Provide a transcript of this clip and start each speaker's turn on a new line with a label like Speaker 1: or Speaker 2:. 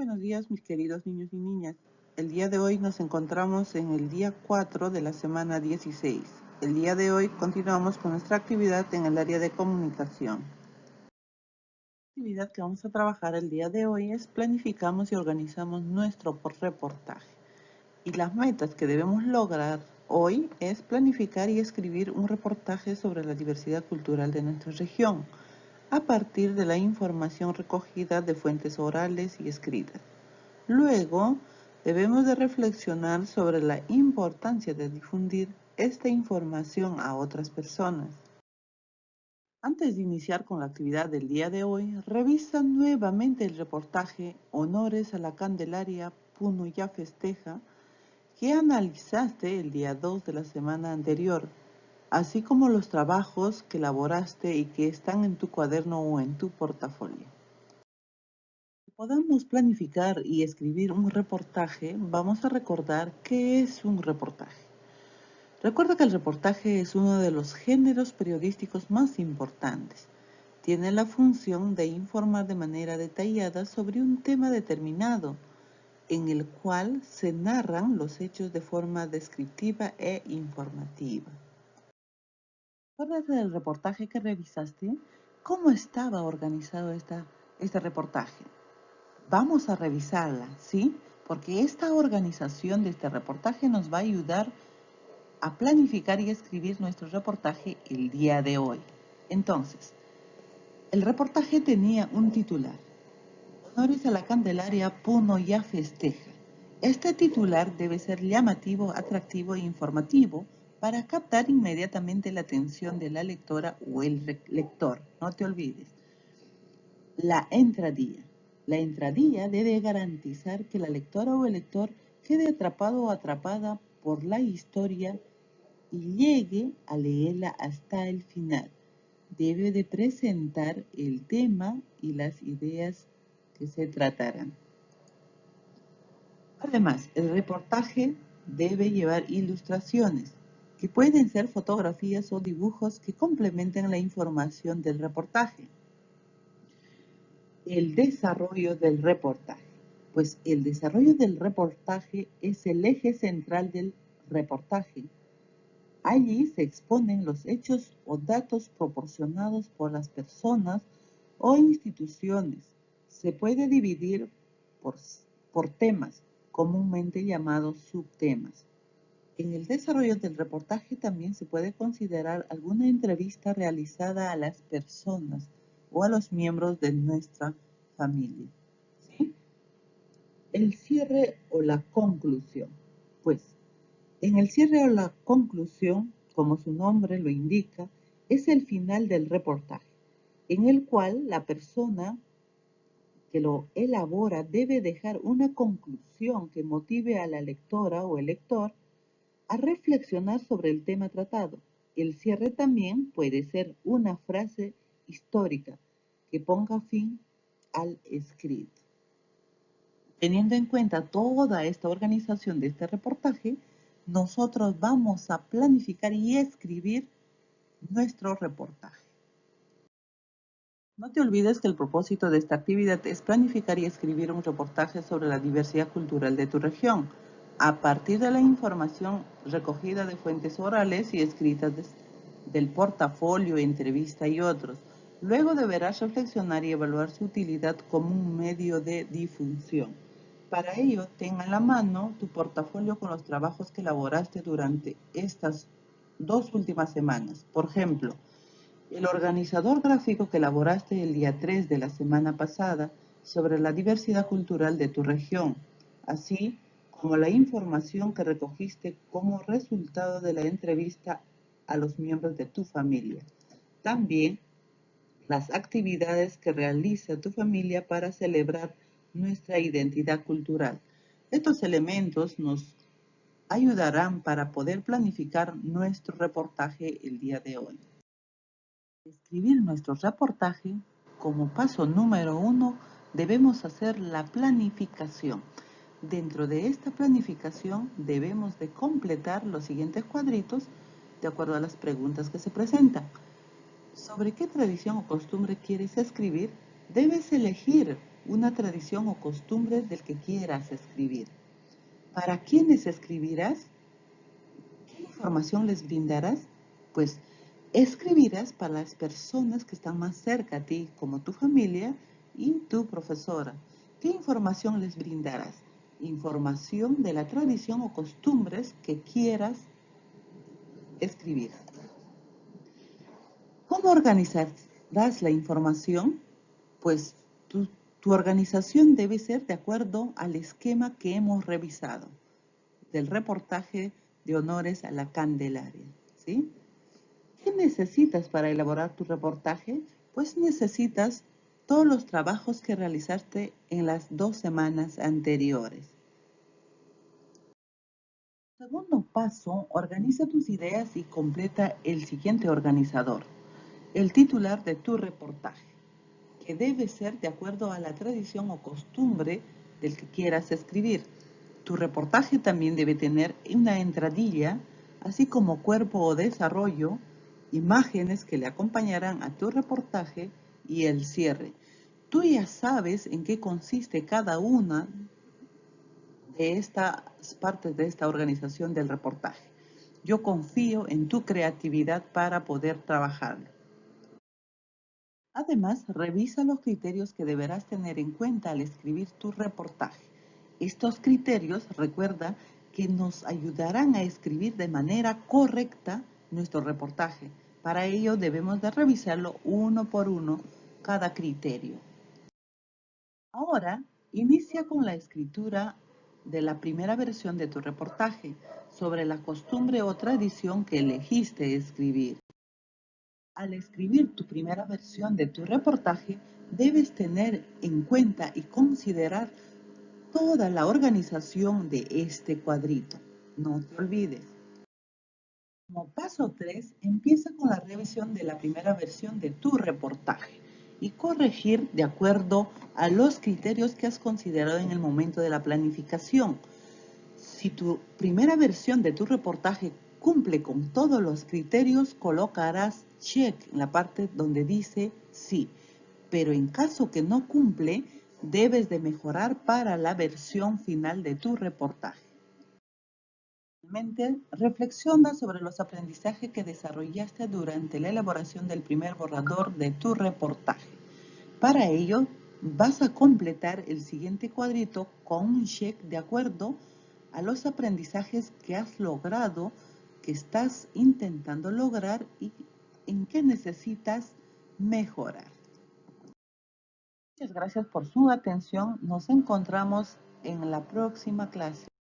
Speaker 1: buenos días, mis queridos niños y niñas. El día de hoy nos encontramos en el día 4 de la semana 16. El día de hoy continuamos con nuestra actividad en el área de comunicación. La actividad que vamos a trabajar el día de hoy es planificamos y organizamos nuestro reportaje. Y las metas que debemos lograr hoy es planificar y escribir un reportaje sobre la diversidad cultural de nuestra región, a partir de la información recogida de fuentes orales y escritas. Luego, debemos de reflexionar sobre la importancia de difundir esta información a otras personas. Antes de iniciar con la actividad del día de hoy, revisa nuevamente el reportaje Honores a la Candelaria Puno ya festeja que analizaste el día 2 de la semana anterior, así como los trabajos que elaboraste y que están en tu cuaderno o en tu portafolio. Podamos planificar y escribir un reportaje, vamos a recordar qué es un reportaje. Recuerda que el reportaje es uno de los géneros periodísticos más importantes. Tiene la función de informar de manera detallada sobre un tema determinado, en el cual se narran los hechos de forma descriptiva e informativa. ¿Recuerdas del reportaje que revisaste? ¿Cómo estaba organizado este reportaje? Vamos a revisarla, ¿sí? Porque esta organización de este reportaje nos va a ayudar a planificar y escribir nuestro reportaje el día de hoy. Entonces, el reportaje tenía un titular. Honores a la Candelaria Puno ya festeja. Este titular debe ser llamativo, atractivo e informativo para captar inmediatamente la atención de la lectora o el lector. No te olvides. La entradilla. La entradilla debe garantizar que la lectora o el lector quede atrapado o atrapada por la historia y llegue a leerla hasta el final. Debe de presentar el tema y las ideas que se tratarán. Además, el reportaje debe llevar ilustraciones, que pueden ser fotografías o dibujos que complementen la información del reportaje. El desarrollo del reportaje. Pues el desarrollo del reportaje es el eje central del reportaje. Allí se exponen los hechos o datos proporcionados por las personas o instituciones. Se puede dividir por temas, comúnmente llamados subtemas. En el desarrollo del reportaje también se puede considerar alguna entrevista realizada a las personas o a los miembros de nuestra familia. ¿Sí? El cierre o la conclusión. Pues en el cierre o la conclusión, como su nombre lo indica, es el final del reportaje, en el cual la persona que lo elabora debe dejar una conclusión que motive a la lectora o el lector a reflexionar sobre el tema tratado. El cierre también puede ser una frase histórica que ponga fin al escrito. Teniendo en cuenta toda esta organización de este reportaje, nosotros vamos a planificar y escribir nuestro reportaje. No te olvides que el propósito de esta actividad es planificar y escribir un reportaje sobre la diversidad cultural de tu región, a partir de la información recogida de fuentes orales y escritas del portafolio, entrevista y otros. Luego deberás reflexionar y evaluar su utilidad como un medio de difusión. Para ello, ten a la mano tu portafolio con los trabajos que elaboraste durante estas 2 últimas semanas. Por ejemplo, el organizador gráfico que elaboraste el día 3 de la semana pasada sobre la diversidad cultural de tu región, así como la información que recogiste como resultado de la entrevista a los miembros de tu familia. También las actividades que realiza tu familia para celebrar nuestra identidad cultural. Estos elementos nos ayudarán para poder planificar nuestro reportaje el día de hoy. Escribir nuestro reportaje, como paso número 1, debemos hacer la planificación. Dentro de esta planificación debemos de completar los siguientes cuadritos de acuerdo a las preguntas que se presentan. ¿Sobre qué tradición o costumbre quieres escribir? Debes elegir una tradición o costumbre del que quieras escribir. ¿Para quiénes escribirás? ¿Qué información les brindarás? Pues escribirás para las personas que están más cerca a ti, como tu familia y tu profesora. ¿Qué información les brindarás? Información de la tradición o costumbres que quieras escribir. ¿Cómo organizarás la información? Pues tu organización debe ser de acuerdo al esquema que hemos revisado del reportaje de honores a la Candelaria, ¿sí? ¿Qué necesitas para elaborar tu reportaje? Pues necesitas todos los trabajos que realizaste en las 2 semanas anteriores. Segundo paso, organiza tus ideas y completa el siguiente organizador, el titular de tu reportaje, que debe ser de acuerdo a la tradición o costumbre del que quieras escribir. Tu reportaje también debe tener una entradilla, así como cuerpo o desarrollo, imágenes que le acompañarán a tu reportaje y el cierre. Tú ya sabes en qué consiste cada una de estas partes de esta organización del reportaje. Yo confío en tu creatividad para poder trabajarlo. Además, revisa los criterios que deberás tener en cuenta al escribir tu reportaje. Estos criterios, recuerda, que nos ayudarán a escribir de manera correcta nuestro reportaje. Para ello debemos de revisarlo uno por uno cada criterio. Ahora, inicia con la escritura de la primera versión de tu reportaje sobre la costumbre o tradición que elegiste escribir. Al escribir tu primera versión de tu reportaje, debes tener en cuenta y considerar toda la organización de este cuadrito. No te olvides. Como paso 3, empieza con la revisión de la primera versión de tu reportaje y corregir de acuerdo a los criterios que has considerado en el momento de la planificación. Si tu primera versión de tu reportaje cumple con todos los criterios, colocarás check en la parte donde dice sí, pero en caso que no cumple, debes de mejorar para la versión final de tu reportaje. Finalmente, reflexiona sobre los aprendizajes que desarrollaste durante la elaboración del primer borrador de tu reportaje. Para ello, vas a completar el siguiente cuadrito con un check de acuerdo a los aprendizajes que has logrado, que estás intentando lograr y en qué necesitas mejorar. Muchas gracias por su atención. Nos encontramos en la próxima clase.